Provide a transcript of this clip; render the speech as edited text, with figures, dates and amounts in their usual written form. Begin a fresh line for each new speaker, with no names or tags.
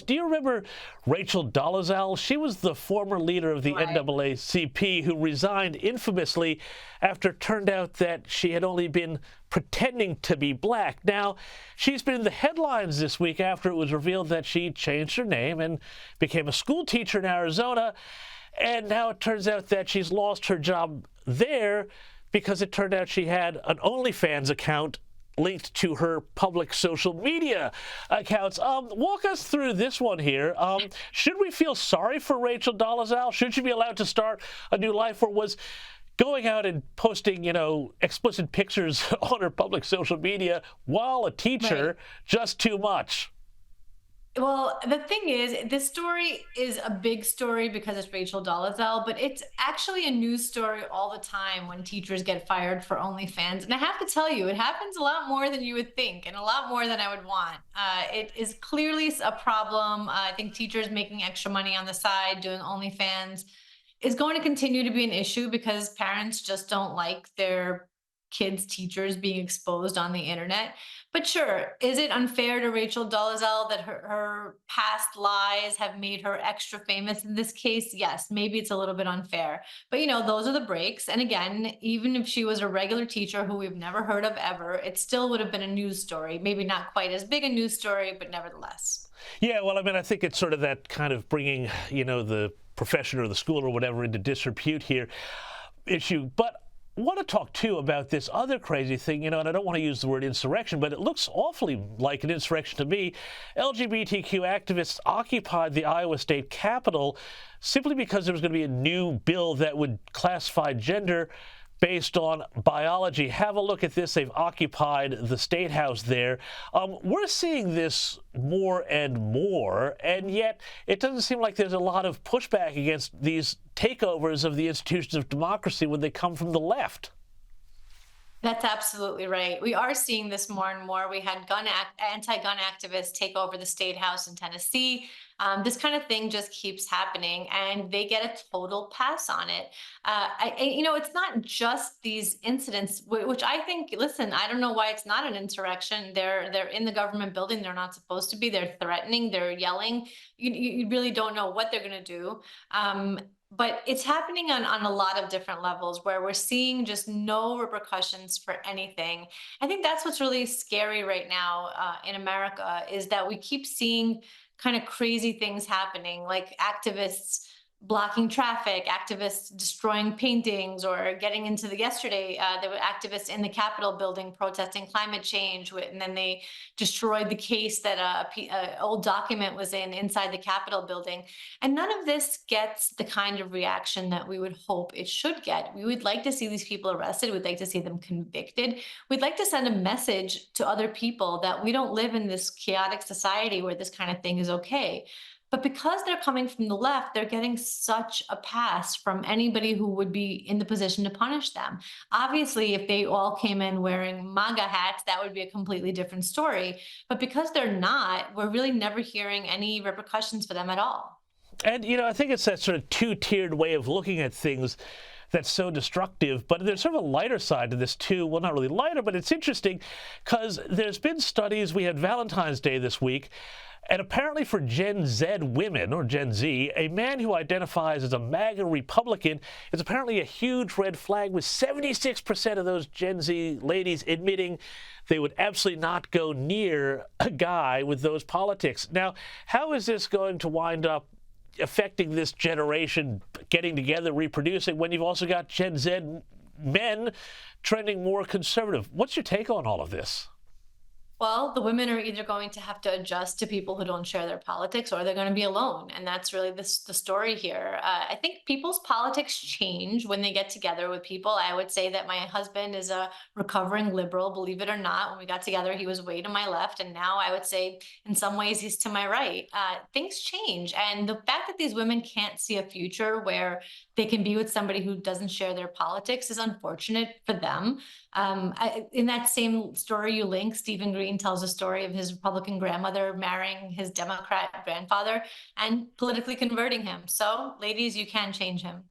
Do you remember Rachel Dolezal? She was the former leader of the
Right.
NAACP who resigned infamously after it turned out that she had only been pretending to be black. Now, she's been in the headlines this week after it was revealed that she changed her name and became a school teacher in Arizona. And now it turns out that she's lost her job there because it turned out she had an OnlyFans account linked to her public social media accounts. Walk us through this one here. Should we feel sorry for Rachel Dolezal? Should she be allowed to start a new life, or was going out and posting, explicit pictures on her public social media while a teacher
Right.
just too much?
Well, the thing is, this story is a big story because it's Rachel Dolezal, but it's actually a news story all the time when teachers get fired for OnlyFans. And I have to tell you, it happens a lot more than you would think and a lot more than I would want. It is clearly a problem. I think teachers making extra money on the side doing OnlyFans is going to continue to be an issue because parents just don't like their kids' teachers being exposed on the internet. But sure, is it unfair to Rachel Dolezal that her past lies have made her extra famous in this case? Yes, maybe it's a little bit unfair. But those are the breaks. And again, even if she was a regular teacher who we've never heard of ever, it still would have been a news story. Maybe not quite as big a news story, but nevertheless.
Yeah, well, I think it's sort of that kind of bringing, the profession or the school or whatever into disrepute here issue. But I want to talk, too, about this other crazy thing, and I don't want to use the word insurrection, but it looks awfully like an insurrection to me. LGBTQ activists occupied the Iowa State Capitol simply because there was going to be a new bill that would classify gender based on biology. Have a look at this. They've occupied the State House there. We're seeing this more and more, and yet it doesn't seem like there's a lot of pushback against these takeovers of the institutions of democracy when they come from the left.
That's absolutely right. We are seeing this more and more. We had anti-gun activists take over the state house in Tennessee. This kind of thing just keeps happening, and they get a total pass on it. It's not just these incidents, which I think. Listen, I don't know why it's not an insurrection. They're in the government building. They're not supposed to be. They're threatening. They're yelling. You really don't know what they're going to do. But it's happening on a lot of different levels where we're seeing just no repercussions for anything. I think that's what's really scary right now in America is that we keep seeing kind of crazy things happening, like activists blocking traffic, activists destroying paintings, or getting into yesterday, there were activists in the Capitol building protesting climate change, and then they destroyed the case that a old document was inside the Capitol building. And none of this gets the kind of reaction that we would hope it should get. We would like to see these people arrested. We'd like to see them convicted. We'd like to send a message to other people that we don't live in this chaotic society where this kind of thing is okay. But because they're coming from the left, they're getting such a pass from anybody who would be in the position to punish them. Obviously, if they all came in wearing MAGA hats, that would be a completely different story. But because they're not, we're really never hearing any repercussions for them at all.
And, I think it's that sort of two-tiered way of looking at things that's so destructive. But there's sort of a lighter side to this, too. Well, not really lighter, but it's interesting because there's been studies. We had Valentine's Day this week. And apparently for Gen Z women, or Gen Z, a man who identifies as a MAGA Republican is apparently a huge red flag, with 76% of those Gen Z ladies admitting they would absolutely not go near a guy with those politics. Now, how is this going to wind up affecting this generation getting together, reproducing, when you've also got Gen Z men trending more conservative? What's your take on all of this?
Well, the women are either going to have to adjust to people who don't share their politics, or they're going to be alone. And that's really the story here. I think people's politics change when they get together with people. I would say that my husband is a recovering liberal, believe it or not. When we got together, he was way to my left. And now I would say in some ways he's to my right. Things change. And the fact that these women can't see a future where they can be with somebody who doesn't share their politics is unfortunate for them. In that same story you link, Stephen Green tells a story of his Republican grandmother marrying his Democrat grandfather and politically converting him. So, ladies, you can change him.